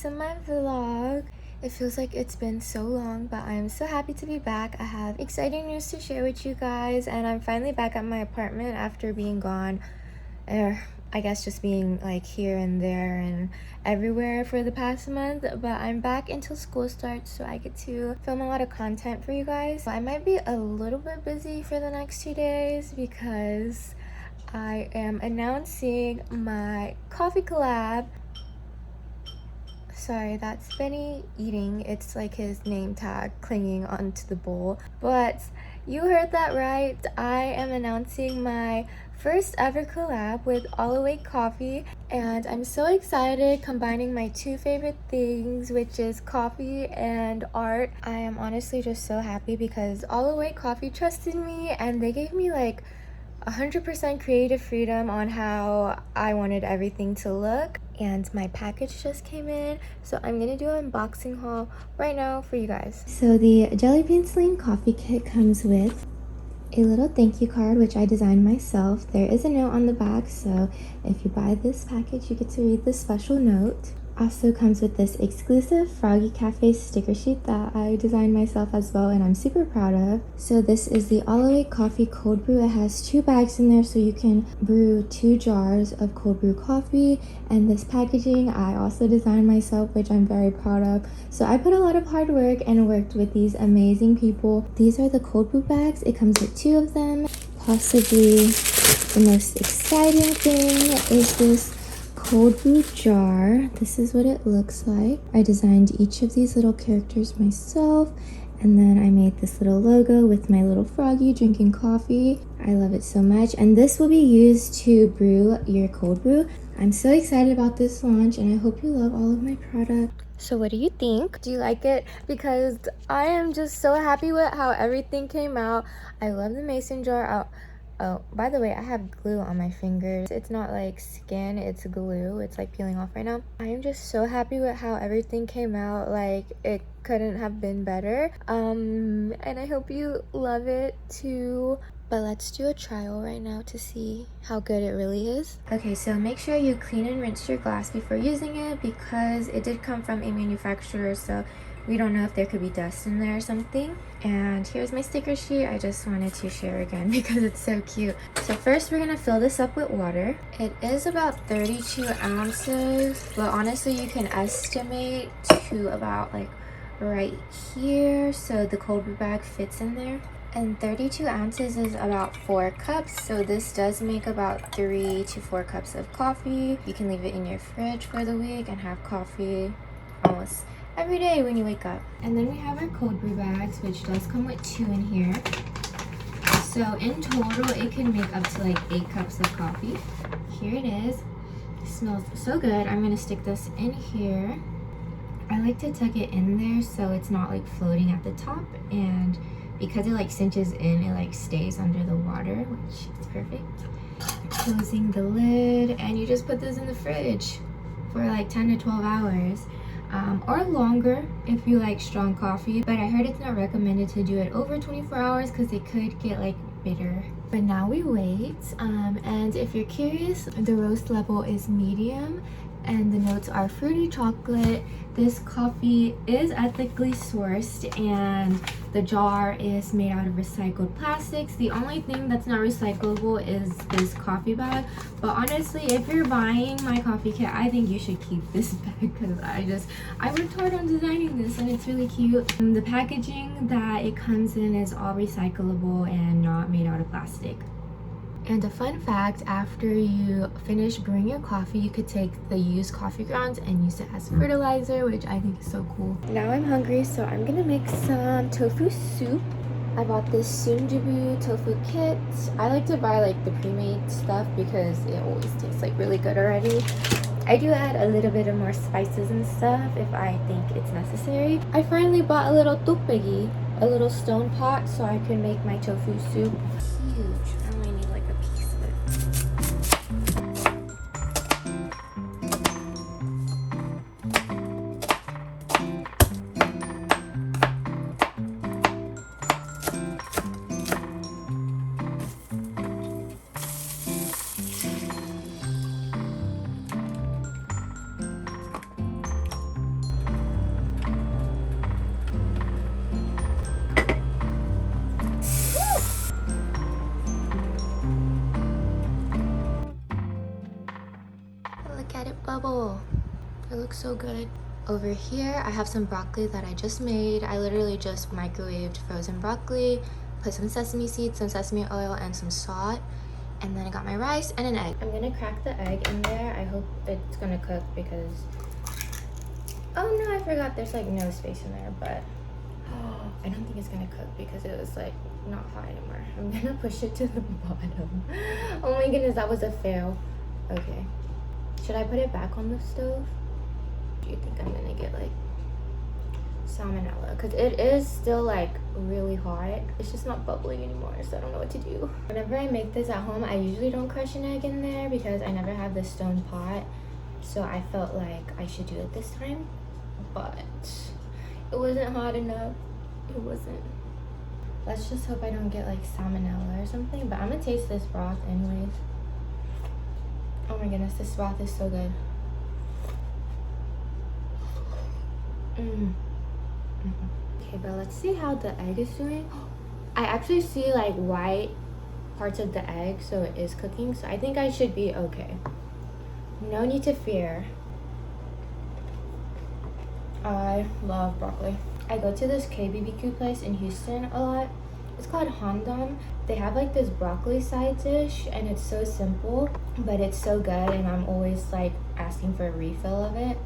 to my vlog. It feels like it's been so long, but I'm so happy to be back. I have exciting news to share with you guys, and I'm finally back at my apartment after being gone, I guess just being like here and there and everywhere for the past month. But I'm back until school starts, so I get to film a lot of content for you guys. I might be a little bit busy for the next 2 days because I am announcing my coffee collab. Sorry, that's Benny eating. It's like his name tag clinging onto the bowl. But you heard that right. I am announcing my first ever collab with All Awake Coffee, and I'm so excited, combining my two favorite things, which is coffee and art. I am honestly just so happy because All Awake Coffee trusted me and they gave me like 100% creative freedom on how I wanted everything to look. And my package just came in, so I'm gonna do an unboxing haul right now for you guys. So the jellybean.celine coffee kit comes with a little thank you card, which I designed myself. There is a note on the back, so if you buy this package, you get to read this special note. Also comes with this exclusive Froggy Cafe sticker sheet that I designed myself as well, and I'm super proud of. So this is the All Awake Coffee cold brew. It has 2 bags in there, so you can brew 2 jars of cold brew coffee. And this packaging I also designed myself, which I'm very proud of. So I put a lot of hard work and worked with these amazing people. These are the cold brew bags. It comes with 2 of them. Possibly the most exciting thing is this cold brew jar. This is what it looks like. I designed each of these little characters myself, and then I made this little logo with my little froggy drinking coffee. I love it so much, and this will be used to brew your cold brew. I'm so excited about this launch, and I hope you love all of my product. So what do you think? Do you like it? Because I am just so happy with how everything came out. I love the mason jar. Oh, by the way, I have glue on my fingers. It's not like skin, it's glue. It's like peeling off right now. I am just so happy with how everything came out. Like, it couldn't have been better. And I hope you love it too. But let's do a trial right now to see how good it really is. Okay, so make sure you clean and rinse your glass before using it because it did come from a manufacturer, so we don't know if there could be dust in there or something. And here's my sticker sheet. I just wanted to share again because it's so cute. So first we're gonna fill this up with water. It is about 32 ounces, but honestly you can estimate to about like right here, so the cold brew bag fits in there. And 32 ounces is about 4 cups, so this does make about 3 to 4 cups of coffee. You can leave it in your fridge for the week and have coffee almost every day when you wake up. And then we have our cold brew bags, which does come with 2 in here. So in total, it can make up to like 8 cups of coffee. Here it is. It smells so good. I'm gonna stick this in here. I like to tuck it in there so it's not like floating at the top, and because it like cinches in, it like stays under the water, which is perfect. Closing the lid, and you just put this in the fridge for like 10 to 12 hours. Or longer if you like strong coffee, but I heard it's not recommended to do it over 24 hours because it could get like bitter. But now we wait, and if you're curious, the roast level is medium and the notes are fruity chocolate. This coffee is ethically sourced and the jar is made out of recycled plastics. The only thing that's not recyclable is this coffee bag, but honestly if you're buying my coffee kit, I think you should keep this bag because I worked hard on designing this and it's really cute. The packaging that it comes in is all recyclable and not made out of plastic. And a fun fact, after you finish brewing your coffee, you could take the used coffee grounds and use it as fertilizer, which I think is so cool. Now I'm hungry, so I'm gonna make some tofu soup. I bought this soon-to-be tofu kit. I like to buy like the pre-made stuff because it always tastes like really good already. I do add a little bit of more spices and stuff if I think it's necessary. I finally bought a little tupegi, a little stone pot, so I can make my tofu soup. Huge. I only need like a piece of it. bubble. It looks so good. Over here, I have some broccoli that I just made. I literally just microwaved frozen broccoli, put some sesame seeds, some sesame oil, and some salt. And then I got my rice and an egg. I'm gonna crack the egg in there. I hope it's gonna cook because... Oh no, I forgot there's like no space in there, but... I don't think it's gonna cook because it was like not hot anymore. I'm gonna push it to the bottom. Oh my goodness, that was a fail. Okay. Should I put it back on the stove? Do you think I'm gonna get like salmonella? Because it is still like really hot. It's just not bubbling anymore, so I don't know what to do. Whenever I make this at home, I usually don't crush an egg in there because I never have this stone pot. So I felt like I should do it this time, but it wasn't hot enough. It wasn't. Let's just hope I don't get like salmonella or something, but I'm gonna taste this broth anyways. Oh my goodness, this broth is so good. Okay, but let's see how the egg is doing. I actually see like white parts of the egg, so it is cooking, so I think I should be okay. No need to fear. I love broccoli. I go to this KBBQ place in Houston a lot. It's called Handam. They have like this broccoli side dish and it's so simple, but it's so good, and I'm always like asking for a refill of it.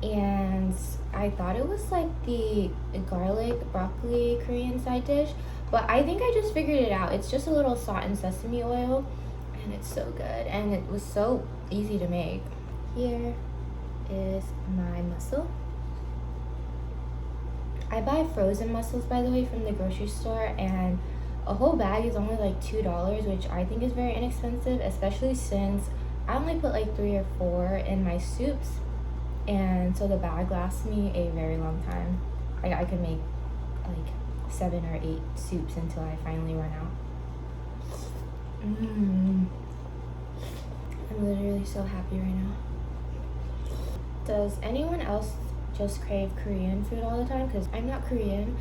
And I thought it was like the garlic broccoli Korean side dish, but I think I just figured it out. It's just a little salt and sesame oil, and it's so good, and it was so easy to make. Here is my mussel. I buy frozen mussels, by the way, from the grocery store, and a whole bag is only like $2, which I think is very inexpensive, especially since I only put like 3 or 4 in my soups, and so the bag lasts me a very long time. Like I could make like 7 or 8 soups until I finally run out. I'm literally so happy right now. Does anyone else just crave Korean food all the time? Because I'm not Korean,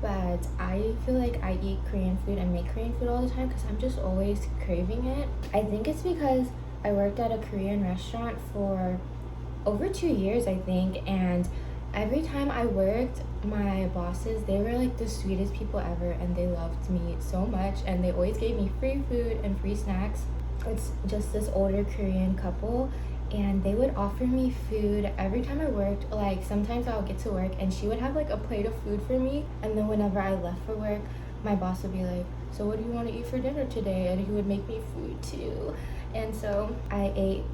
but I feel like I eat Korean food and make Korean food all the time because I'm just always craving it. I think it's because I worked at a Korean restaurant for over 2 years, I think, and every time I worked, my bosses, they were like the sweetest people ever, and they loved me so much, and they always gave me free food and free snacks. It's just this older Korean couple, and they would offer me food every time I worked. Like sometimes I would get to work and she would have like a plate of food for me, and then whenever I left for work, my boss would be like, so what do you want to eat for dinner today? And he would make me food too. And so I ate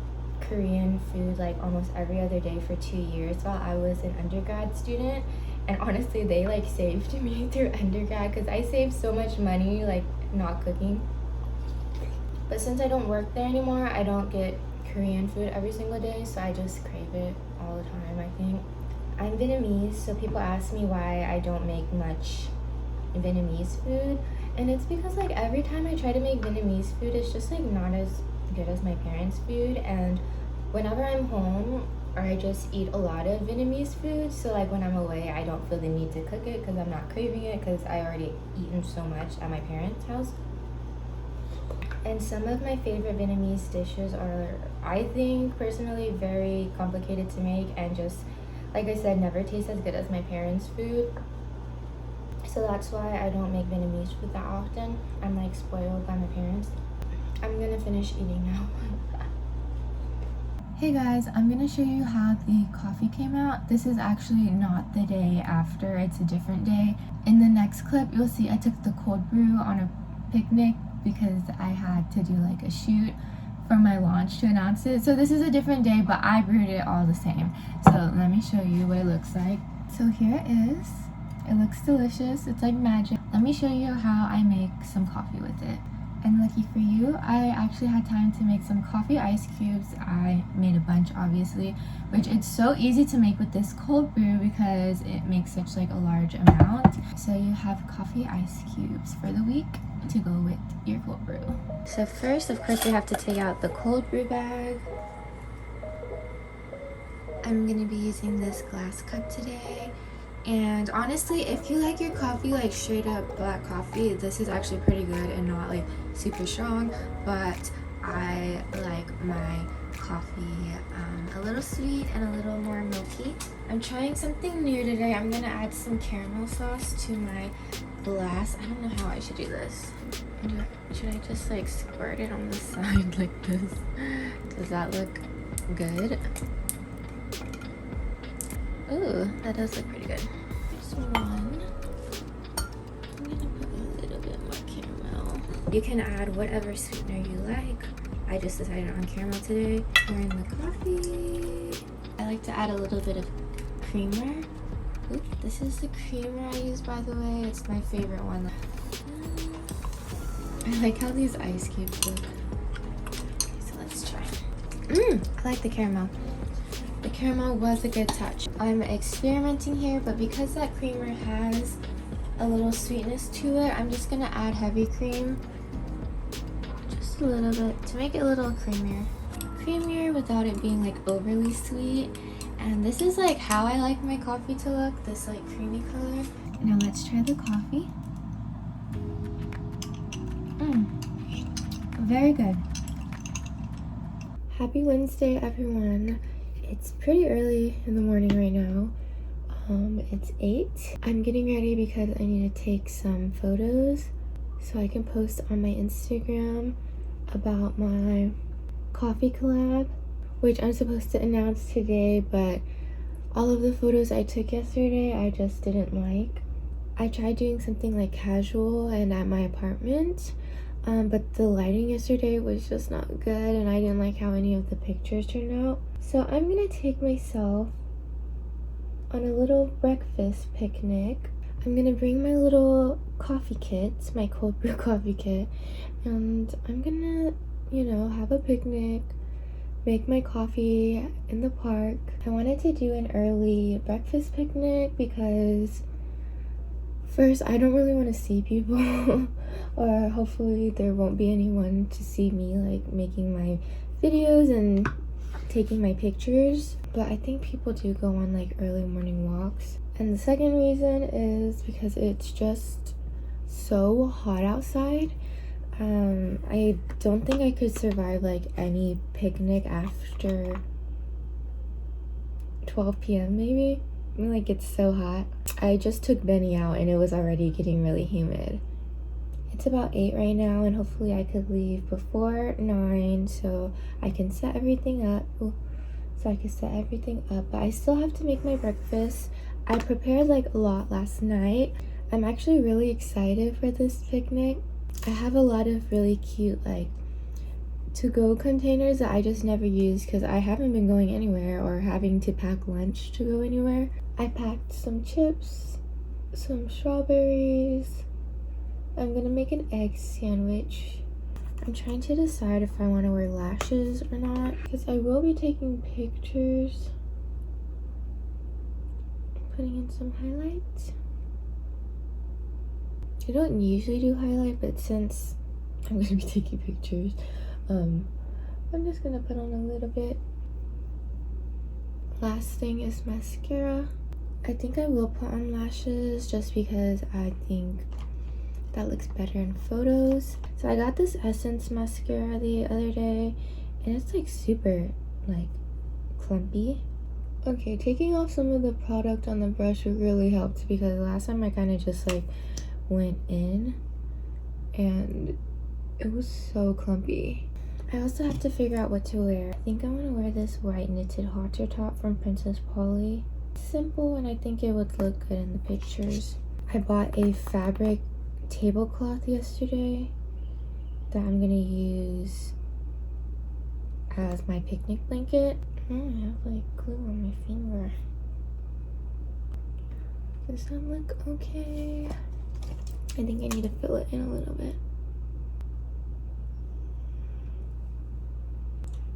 Korean food like almost every other day for 2 years while I was an undergrad student, and honestly they like saved me through undergrad because I saved so much money like not cooking. But since I don't work there anymore, I don't get Korean food every single day, so I just crave it all the time, I think. I'm Vietnamese, so people ask me why I don't make much Vietnamese food, and it's because like every time I try to make Vietnamese food, it's just like not as good as my parents' food, and whenever I'm home, I just eat a lot of Vietnamese food, so like when I'm away, I don't feel the need to cook it because I'm not craving it because I already eaten so much at my parents' house. And some of my favorite Vietnamese dishes are, I think, personally very complicated to make and just, like I said, never taste as good as my parents' food. So that's why I don't make Vietnamese food that often. I'm like spoiled by my parents. I'm gonna finish eating now. Hey guys, I'm gonna show you how the coffee came out. This is actually not the day after, it's a different day. In the next clip, you'll see I took the cold brew on a picnic because I had to do like a shoot for my launch to announce it. So this is a different day, but I brewed it all the same. So let me show you what it looks like. So here it is. It looks delicious. It's like magic. Let me show you how I make some coffee with it. And lucky for you, I actually had time to make some coffee ice cubes. I made a bunch, obviously, which it's so easy to make with this cold brew because it makes such like a large amount. So you have coffee ice cubes for the week to go with your cold brew. So first, of course, you have to take out the cold brew bag. I'm gonna be using this glass cup today. And honestly, if you like your coffee like straight up black coffee, this is actually pretty good and not like super strong, but I like my coffee, a little sweet and a little more milky. I'm trying something new today. I'm gonna add some caramel sauce to my glass. I don't know how I should do this. Should I just like squirt it on the side like this? Does that look good? Ooh, that does look pretty good. There's one. I'm gonna put a little bit more caramel. You can add whatever sweetener you like. I just decided on caramel today. Pouring the coffee. I like to add a little bit of creamer. Ooh, this is the creamer I use, by the way. It's my favorite one. I like how these ice cubes look. Okay, so let's try. I like the caramel. The caramel was a good touch. I'm experimenting here, but because that creamer has a little sweetness to it, I'm just gonna add heavy cream. Just a little bit to make it a little creamier. Creamier without it being like overly sweet. And this is like how I like my coffee to look, this like creamy color. Now let's try the coffee. Very good. Happy Wednesday, everyone. It's pretty early in the morning right now. It's 8. I'm getting ready because I need to take some photos so I can post on my Instagram about my coffee collab, which I'm supposed to announce today, but all of the photos I took yesterday I just didn't like. I tried doing something like casual and at my apartment, but the lighting yesterday was just not good and I didn't like how any of the pictures turned out. So I'm gonna take myself on a little breakfast picnic. I'm gonna bring my little coffee kits, my cold brew coffee kit, and I'm gonna, you know, have a picnic, make my coffee in the park. I wanted to do an early breakfast picnic because first, I don't really want to see people or hopefully there won't be anyone to see me like making my videos and taking my pictures, but I think people do go on like early morning walks. And the second reason is because it's just so hot outside. I don't think I could survive like any picnic after 12 p.m. maybe. Like, it's so hot. I just took Benny out and it was already getting really humid. It's about 8 right now and hopefully I could leave before 9 so I can set everything up. But I still have to make my breakfast. I prepared like a lot last night. I'm actually really excited for this picnic. I have a lot of really cute like to-go containers that I just never use because I haven't been going anywhere or having to pack lunch to go anywhere. I packed some chips, some strawberries. I'm gonna make an egg sandwich. I'm trying to decide if I want to wear lashes or not because I will be taking pictures. Putting in some highlights. I don't usually do highlight, but since I'm gonna be taking pictures, I'm just gonna put on a little bit. Last thing is mascara. I think I will put on lashes just because I think that looks better in photos. So I got this Essence mascara the other day and it's like super like clumpy. Okay, taking off some of the product on the brush really helped because last time I kind of just like went in and it was so clumpy. I also have to figure out what to wear. I think I want to wear this white knitted halter top from Princess Polly. Simple and I think it would look good in the pictures. I bought a fabric tablecloth yesterday that I'm gonna use as my picnic blanket. I have like glue on my finger. Does that look okay? I think I need to fill it in a little bit.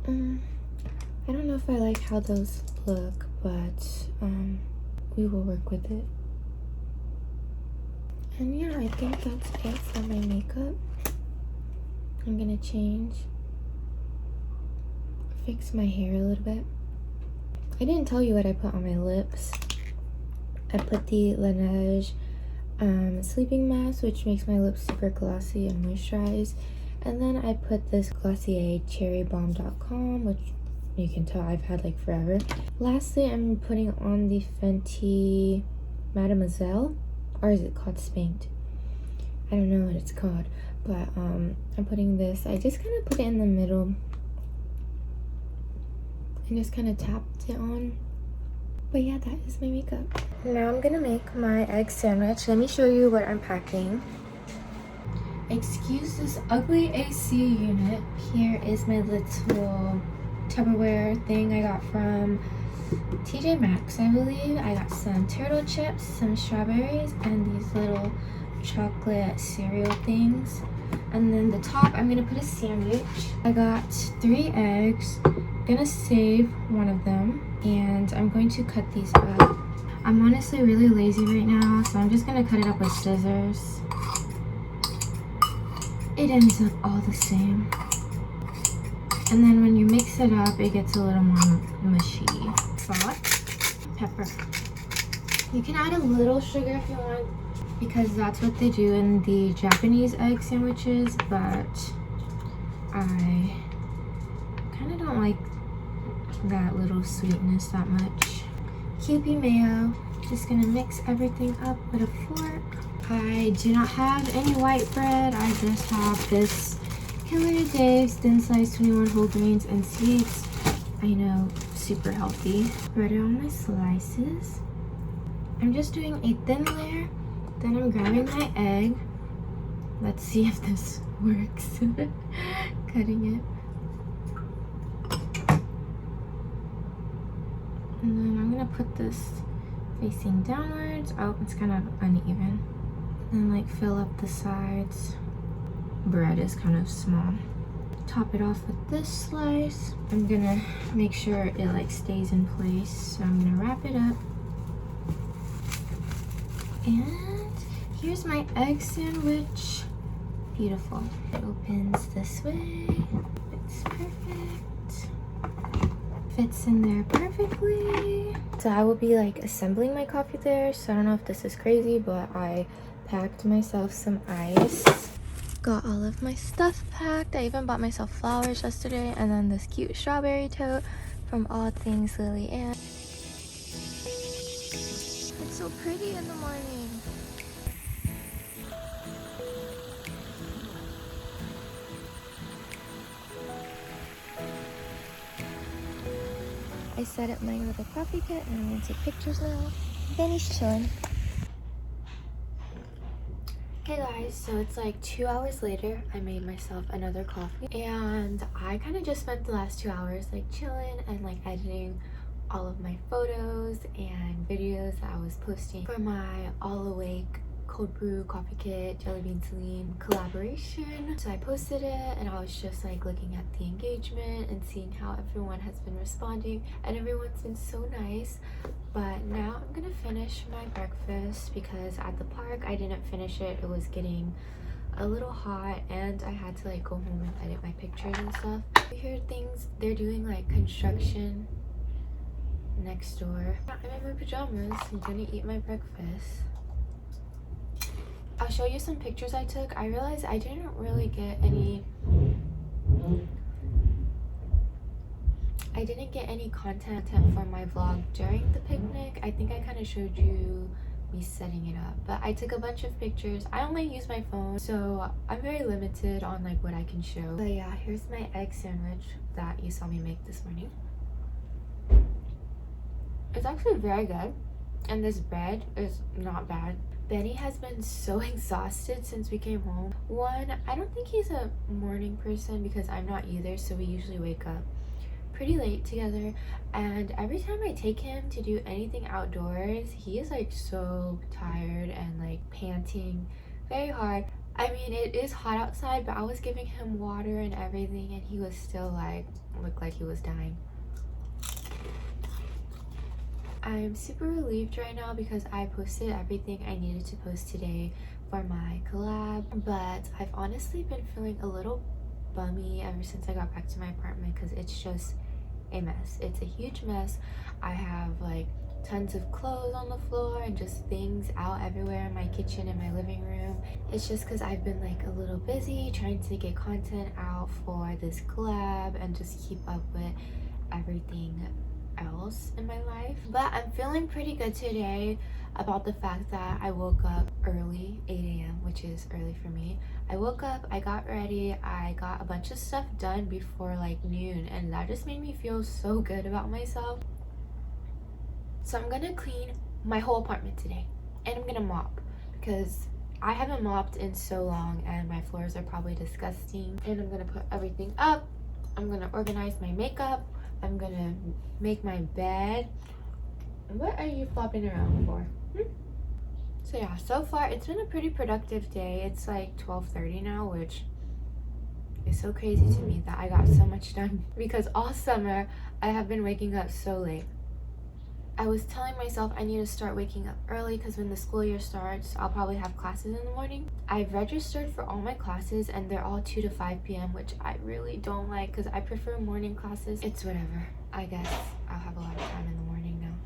I don't know if I like how those look, but we will work with it. And yeah, I think that's it for my makeup. I'm gonna change, fix my hair a little bit. I didn't tell you what I put on my lips. I put the Laneige sleeping mask, which makes my lips super glossy and moisturized. And then I put this Glossier cherrybomb.com, which You can tell I've had like forever. Lastly, I'm putting on the Fenty Mademoiselle, or is it called Spanked? I don't know what it's called, but I'm putting this. I just kind of put it in the middle and just kind of tapped it on. But yeah, that is my makeup. Now I'm gonna make my egg sandwich. Let me show you what I'm packing. Excuse this ugly AC unit. Here is my little Tupperware thing I got from TJ Maxx, I believe. I got some turtle chips, some strawberries, and these little chocolate cereal things. And then the top, I'm gonna put a sandwich. I got 3 eggs. I'm gonna save one of them, and I'm going to cut these up. I'm honestly really lazy right now, so I'm just gonna cut it up with scissors. It ends up all the same. And then when you mix it up, it gets a little more mushy. Salt, pepper. You can add a little sugar if you want, because that's what they do in the Japanese egg sandwiches, but I kind of don't like that little sweetness that much. Kewpie mayo. Just gonna mix everything up with a fork. I do not have any white bread. I just have this Killer Dave's thin sliced 21 whole grains and seeds. I know, super healthy. Spread it on my slices. I'm just doing a thin layer. Then I'm grabbing my egg. Let's see if this works. Cutting it. And then I'm gonna put this facing downwards. Oh, it's kind of uneven. And like fill up the sides. Bread is kind of small. Top it off with this slice. I'm gonna make sure it like stays in place. So I'm gonna wrap it up. And here's my egg sandwich. Beautiful. It opens this way. It's perfect. Fits in there perfectly. So I will be like assembling my coffee there. So I don't know if this is crazy, but I packed myself some ice. Got all of my stuff packed. I even bought myself flowers yesterday, and then this cute strawberry tote from All Things Lily Ann. It's so pretty in the morning. I set up my little coffee pit and I'm gonna take pictures now. Benny's chilling. Hey guys, so it's like 2 hours later. I made myself another coffee, and I kind of just spent the last 2 hours like chilling and like editing all of my photos and videos that I was posting for my All Awake cold brew coffee kit jellybean.celine collaboration. So I posted it, and I was just like looking at the engagement and seeing how everyone has been responding, and everyone's been so nice. But now I'm gonna finish my breakfast because at the park I didn't finish it. It was getting a little hot, and I had to like go home and edit my pictures and stuff. I heard things, they're doing like construction next door. I'm in my pajamas. I'm gonna eat my breakfast. I'll show you some pictures I took. I realized I didn't really get any content for my vlog during the picnic. I think I kind of showed you me setting it up, but I took a bunch of pictures. I only use my phone, so I'm very limited on like what I can show. But yeah, here's my egg sandwich that you saw me make this morning. It's actually very good, and this bread is not bad. Benny has been so exhausted since we came home. One, I don't think he's a morning person because I'm not either, so we usually wake up pretty late together, and every time I take him to do anything outdoors, he is like so tired and like panting very hard. I mean, it is hot outside, but I was giving him water and everything, and he was still like looked like he was dying. I'm super relieved right now because I posted everything I needed to post today for my collab, but I've honestly been feeling a little bummy ever since I got back to my apartment because it's just a mess. It's a huge mess. I have like tons of clothes on the floor and just things out everywhere in my kitchen and my living room. It's just because I've been like a little busy trying to get content out for this collab and just keep up with everything else in my life. But I'm feeling pretty good today about the fact that I woke up early, 8 a.m., which is early for me. I woke up, I got ready, I got a bunch of stuff done before like noon, and that just made me feel so good about myself. So I'm gonna clean my whole apartment today, and I'm gonna mop because I haven't mopped in so long and my floors are probably disgusting. And I'm gonna put everything up. I'm gonna organize my makeup. I'm gonna make my bed. What are you flopping around for? So yeah, so far it's been a pretty productive day. It's like 12:30 now, which is so crazy to me that I got so much done because all summer I have been waking up so late. I was telling myself I need to start waking up early because when the school year starts, I'll probably have classes in the morning. I've registered for all my classes and they're all 2 to 5 p.m., which I really don't like because I prefer morning classes. It's whatever. I guess I'll have a lot of time in the morning now.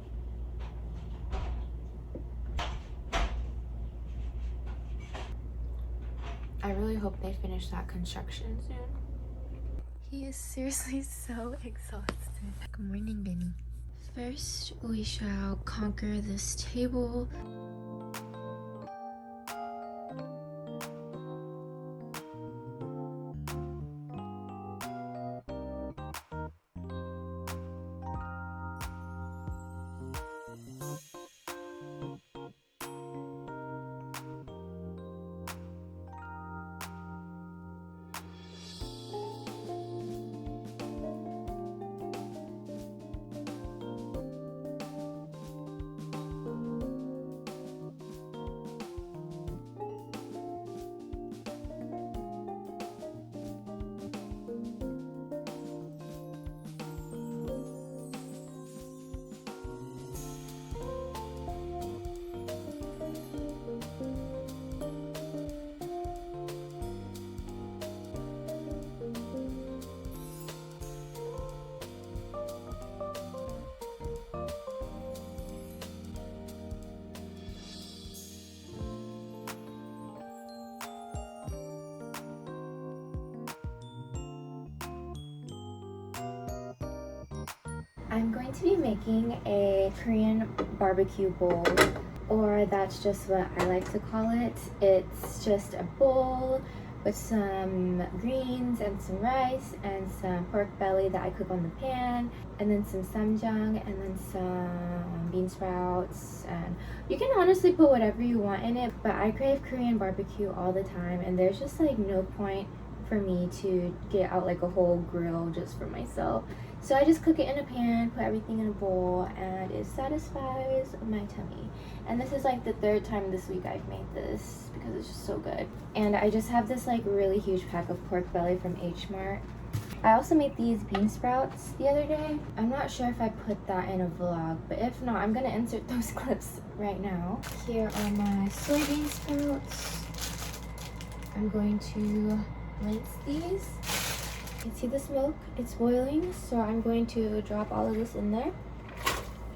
I really hope they finish that construction soon. He is seriously so exhausted. Good morning, Benny. First, we shall conquer this table. I'm going to be making a Korean barbecue bowl, or that's just what I like to call it. It's just a bowl with some greens and some rice and some pork belly that I cook on the pan, and then some samjang and then some bean sprouts. And you can honestly put whatever you want in it, but I crave Korean barbecue all the time, and there's just like no point for me to get out like a whole grill just for myself. So I just cook it in a pan, put everything in a bowl, and it satisfies my tummy. And this is like the third time this week I've made this because it's just so good. And I just have this like really huge pack of pork belly from H Mart. I also made these bean sprouts the other day. I'm not sure if I put that in a vlog, but if not, I'm gonna insert those clips right now. Here are my soybean sprouts. I'm going to rinse these. You can see the smoke, it's boiling, so I'm going to drop all of this in there.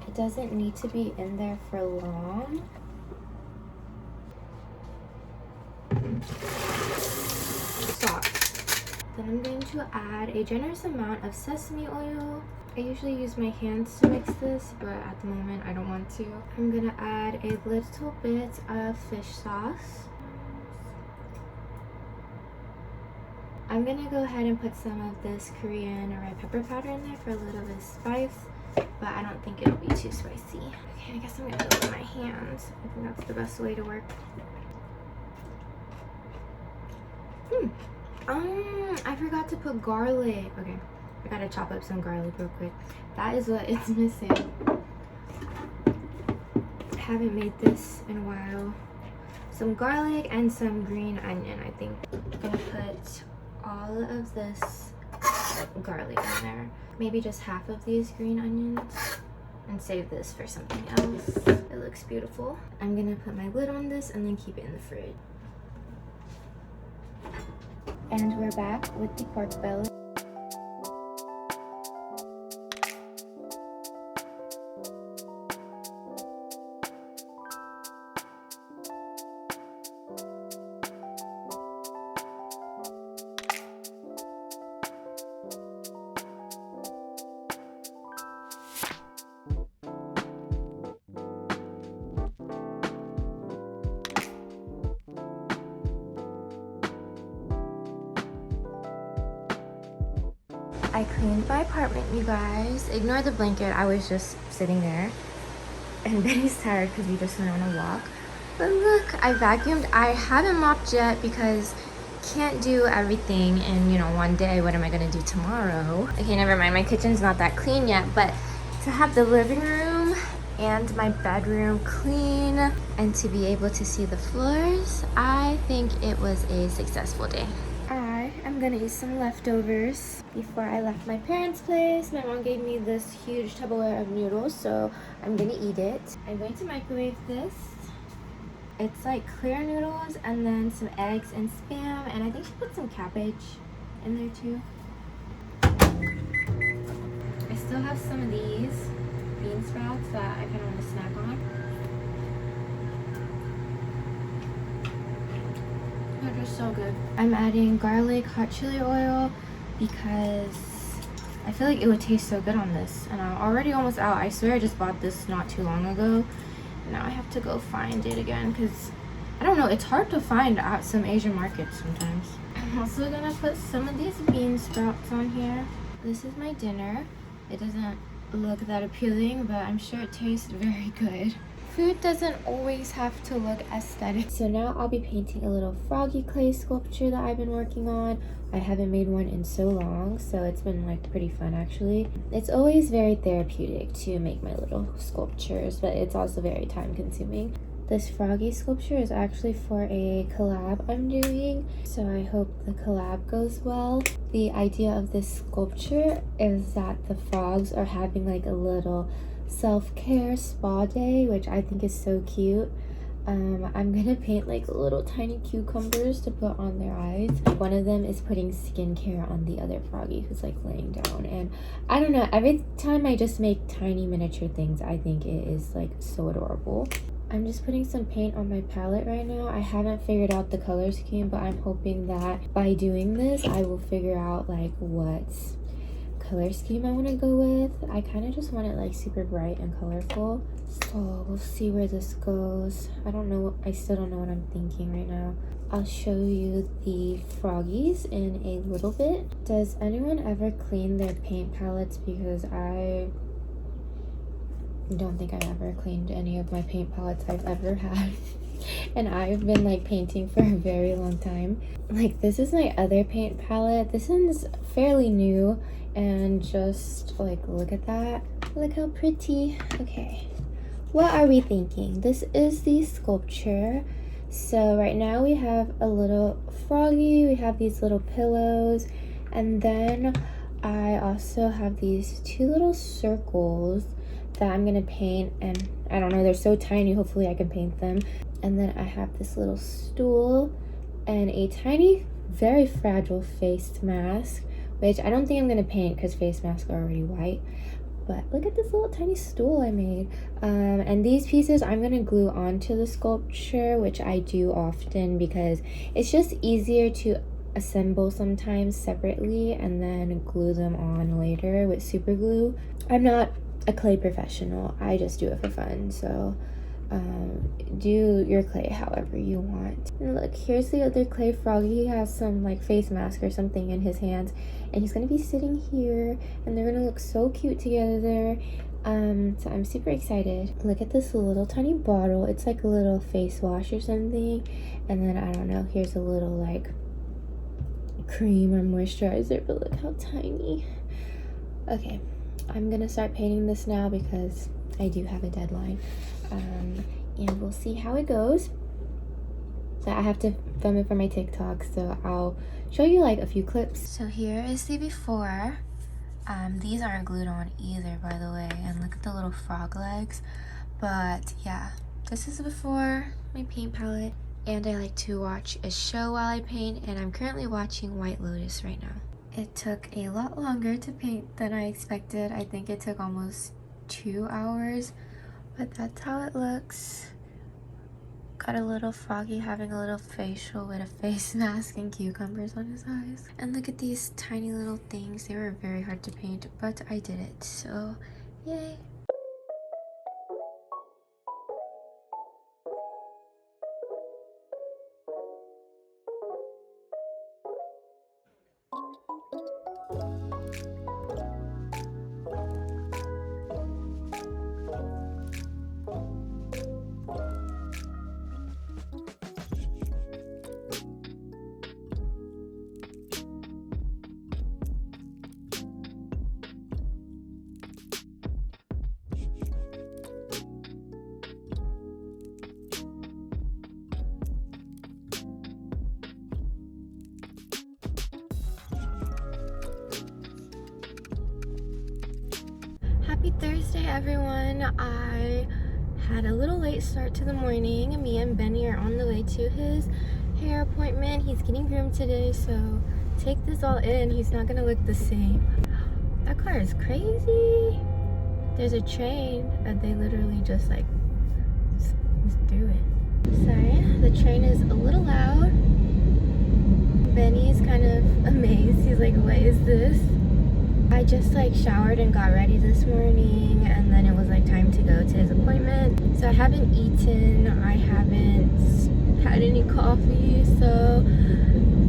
It doesn't need to be in there for long. Salt. Then I'm going to add a generous amount of sesame oil. I usually use my hands to mix this, but at the moment I don't want to. I'm gonna add a little bit of fish sauce. I'm gonna go ahead and put some of this Korean red pepper powder in there for a little bit of spice, but I don't think it'll be too spicy. Okay, I guess I'm gonna do it with my hands. I think that's the best way to work. I forgot to put garlic. Okay, I gotta chop up some garlic real quick. That is what it's missing. I haven't made this in a while. Some garlic and some green onion, I think. I'm gonna put all of this garlic in there. Maybe just half of these green onions and save this for something else. It looks beautiful. I'm gonna put my lid on this and then keep it in the fridge. And we're back with the pork belly. I cleaned my apartment, you guys. Ignore the blanket, I was just sitting there. And Benny's tired because we just went on a walk. But look, I vacuumed. I haven't mopped yet because can't do everything in, you know, one day. What am I gonna do tomorrow? Okay, never mind, my kitchen's not that clean yet, but to have the living room and my bedroom clean and to be able to see the floors, I think it was a successful day. I am gonna eat some leftovers. Before I left my parents' place, my mom gave me this huge Tupperware of noodles, so I'm gonna eat it. I'm going to microwave this. It's like clear noodles and then some eggs and spam, and I think she put some cabbage in there too. I still have some of these bean sprouts that I kind of want to snack on. They're just so good. I'm adding garlic hot chili oil because I feel like it would taste so good on this. And I'm already almost out. I swear I just bought this not too long ago. Now I have to go find it again because I don't know, it's hard to find at some Asian markets sometimes. I'm also gonna put some of these bean sprouts on here. This is my dinner. It doesn't look that appealing, but I'm sure it tastes very good. Food doesn't always have to look aesthetic. So now I'll be painting a little froggy clay sculpture that I've been working on. I haven't made one in so long, so it's been like pretty fun actually. It's always very therapeutic to make my little sculptures, but it's also very time consuming. This froggy sculpture is actually for a collab I'm doing, so I hope the collab goes well. The idea of this sculpture is that the frogs are having like a little self-care spa day, which I think is so cute. I'm gonna paint like little tiny cucumbers to put on their eyes. One of them is putting skincare on the other froggy who's like laying down, and I don't know, every time I just make tiny miniature things, I think it is like so adorable. I'm just putting some paint on my palette right now. I haven't figured out the color scheme, but I'm hoping that by doing this I will figure out like what color scheme I want to go with. I kind of just want it like super bright and colorful, so we'll see where this goes. I still don't know what I'm thinking right now. I'll show you the froggies in a little bit. Does anyone ever clean their paint palettes? Because I don't think I've ever cleaned any of my paint palettes I've ever had. And I've been like painting for a very long time. Like, this is my other paint palette. This one's fairly new, and just like look at that, look how pretty. Okay, what are we thinking? This is the sculpture. So right now we have a little froggy, we have these little pillows, and then I also have these two little circles that I'm gonna paint, and I don't know, they're so tiny, hopefully I can paint them. And then I have this little stool and a tiny, very fragile face mask, which I don't think I'm gonna paint because face masks are already white. But look at this little tiny stool I made. And these pieces I'm gonna glue onto the sculpture, which I do often because it's just easier to assemble sometimes separately and then glue them on later with super glue. I'm not a clay professional, I just do it for fun, so do your clay however you want. And look, here's the other clay froggy. He has some like face mask or something in his hands, and he's gonna be sitting here, and they're gonna look so cute together. So I'm super excited. Look at this little tiny bottle. It's like a little face wash or something, and then I don't know, here's a little like cream or moisturizer, but look how tiny. Okay, I'm gonna start painting this now because I do have a deadline, and we'll see how it goes. So I have to film it for my TikTok, so I'll show you like a few clips. So here is the before. These aren't glued on either, by the way, and look at the little frog legs. But yeah, this is before my paint palette, and I like to watch a show while I paint, and I'm currently watching White Lotus right now. It took a lot longer to paint than I expected. I think it took almost 2 hours, but that's how it looks. Got a little froggy having a little facial with a face mask and cucumbers on his eyes. And look at these tiny little things. They were very hard to paint, but I did it, so yay. Thursday, everyone. I had a little late start to the morning. Me and Benny are on the way to his hair appointment. He's getting groomed today, so take this all in. He's not gonna look the same. That car is crazy. There's a train and they literally just like threw it. Sorry, the train is a little loud. Benny's kind of amazed. He's like, what is this? I just like showered and got ready this morning, and then it was like time to go to his appointment. So I haven't eaten, I haven't had any coffee, so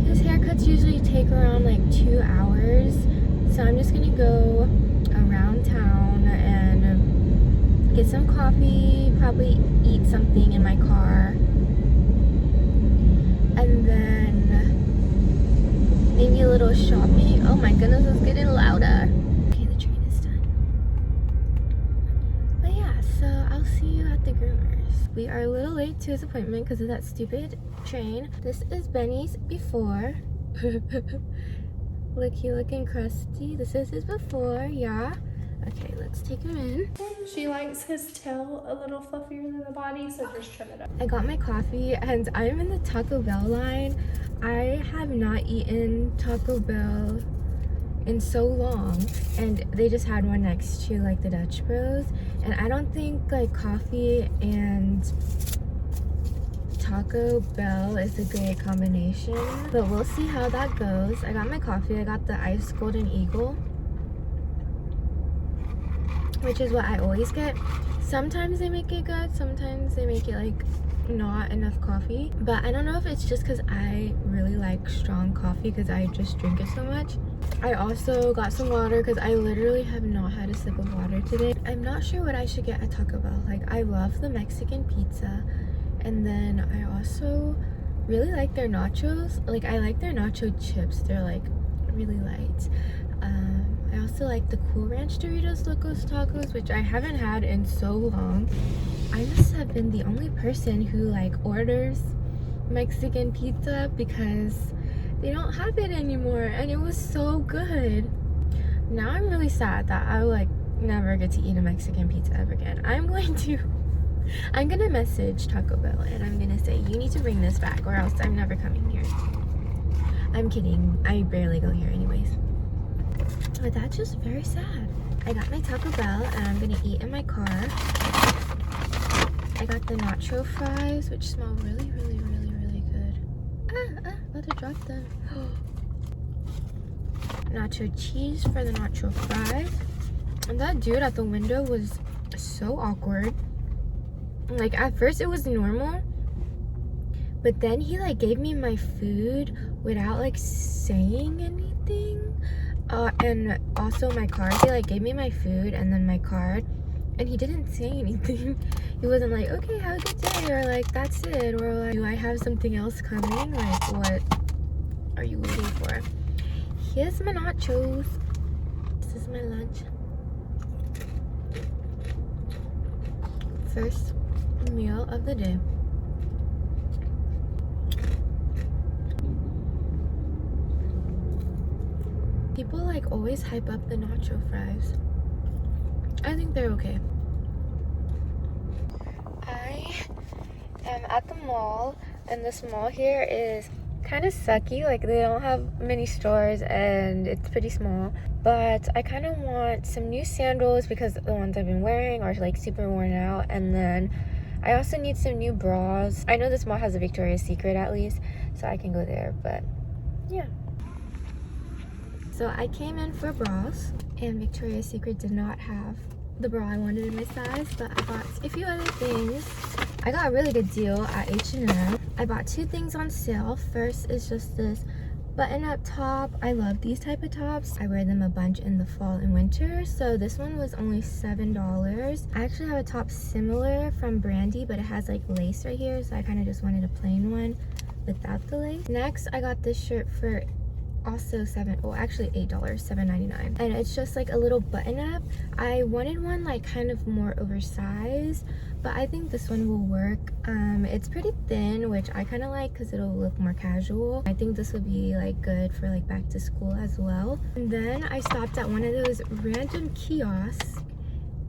his haircuts usually take around like 2 hours. So I'm just gonna go around town and get some coffee, probably eat something in my car, and then maybe a little shopping. Oh my goodness, it's getting louder. Okay, the train is done. But yeah, so I'll see you at the groomers. We are a little late to his appointment because of that stupid train. This is Benny's before. Look, he looking crusty. This is his before, yeah. Okay, let's take him in. She likes his tail a little fluffier than the body, so just trim it up. I got my coffee and I'm in the Taco Bell line. I have not eaten Taco Bell in so long, and they just had one next to like the Dutch Bros, and I don't think like coffee and Taco Bell is a great combination, but we'll see how that goes. I got my coffee. I got the iced Golden Eagle, which is what I always get. Sometimes they make it good, sometimes they make it like not enough coffee, but I don't know if it's just because I really like strong coffee because I just drink it so much. I also got some water because I literally have not had a sip of water today. I'm not sure what I should get at Taco Bell. Like, I love the Mexican pizza, and then I also really like their nachos. Like, I like their nacho chips. They're like really light. I also like the Cool Ranch Doritos Locos Tacos, which I haven't had in so long. I must have been the only person who like orders Mexican pizza because they don't have it anymore, and it was so good. Now I'm really sad that I will like never get to eat a Mexican pizza ever again. I'm gonna message Taco Bell and I'm gonna say, you need to bring this back or else I'm never coming here. I'm kidding, I barely go here anyways. But that's just very sad. I got my Taco Bell and I'm gonna eat in my car. I got the nacho fries, which smell really, really, really, really good. About to drop them. Nacho cheese for the nacho fries. And that dude at the window was so awkward. Like, at first it was normal, but then he like gave me my food without like saying anything. And also my card. He like gave me my food and then my card, and he didn't say anything. He wasn't like, okay, have a good day, or like, that's it, or like, do I have something else coming? Like, what are you waiting for? Here's my nachos. This is my lunch. First meal of the day. People like always hype up the nacho fries. I think they're okay. I am at the mall, and this mall here is kind of sucky. Like, they don't have many stores and it's pretty small, but I kind of want some new sandals because the ones I've been wearing are like super worn out, and then I also need some new bras. I know this mall has a Victoria's Secret at least, so I can go there, but yeah. So I came in for bras, and Victoria's Secret did not have the bra I wanted in my size, but I bought a few other things. I got a really good deal at H&M. I bought 2 things on sale. First is just this button-up top. I love these type of tops. I wear them a bunch in the fall and winter, so this one was only $7. I actually have a top similar from Brandy, but it has like lace right here, so I kind of just wanted a plain one without the lace. Next, I got this shirt for also actually $8, $7.99, and it's just like a little button up. I wanted one like kind of more oversized, but I think this one will work. It's pretty thin, which I kind of like because it'll look more casual. I think this would be like good for like back to school as well. And then I stopped at one of those random kiosks,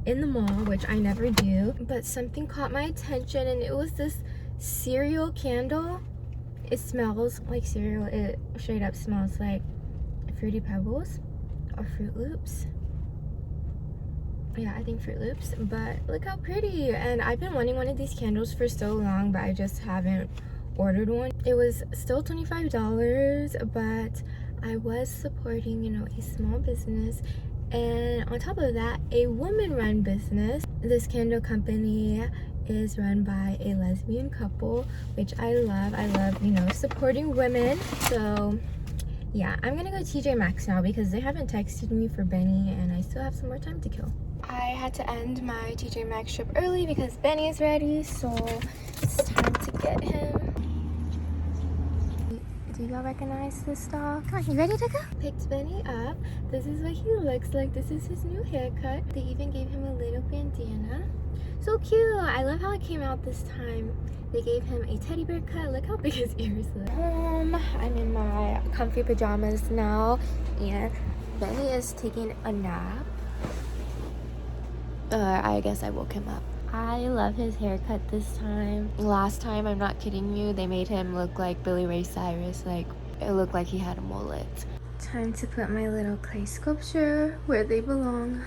in the mall, which I never do, but something caught my attention, and it was this cereal candle. It smells like cereal. It straight up smells like Fruity Pebbles or Fruit Loops. Yeah, I think Fruit Loops, but look how pretty. And I've been wanting one of these candles for so long, but I just haven't ordered one. It was still $25, but I was supporting, you know, a small business, and on top of that, a woman-run business. This candle company is run by a lesbian couple, which I love. I love, you know, supporting women. So yeah, I'm gonna go TJ Maxx now because they haven't texted me for Benny, and I still have some more time to kill. I had to end my TJ Maxx trip early because Benny is ready, so it's time to get him. Do y'all recognize this dog? Come on, you ready to go? Picked Benny up. This is what he looks like. This is his new haircut. They even gave him a little bandana. So cute. I love how it came out this time. They gave him a teddy bear cut. Look how big his ears look. I'm in my comfy pajamas now, and Benny is taking a nap. I guess I woke him up. I love his haircut this time. Last time, I'm not kidding you, they made him look like Billy Ray Cyrus. Like, it looked like he had a mullet. Time to put my little clay sculpture where they belong,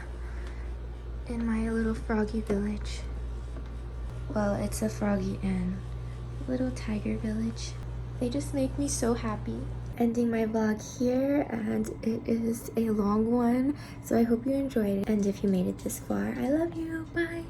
in my little froggy village. Well, it's a froggy and little tiger village. They just make me so happy. Ending my vlog here, and it is a long one, so I hope you enjoyed it, and if you made it this far, I love you. Bye.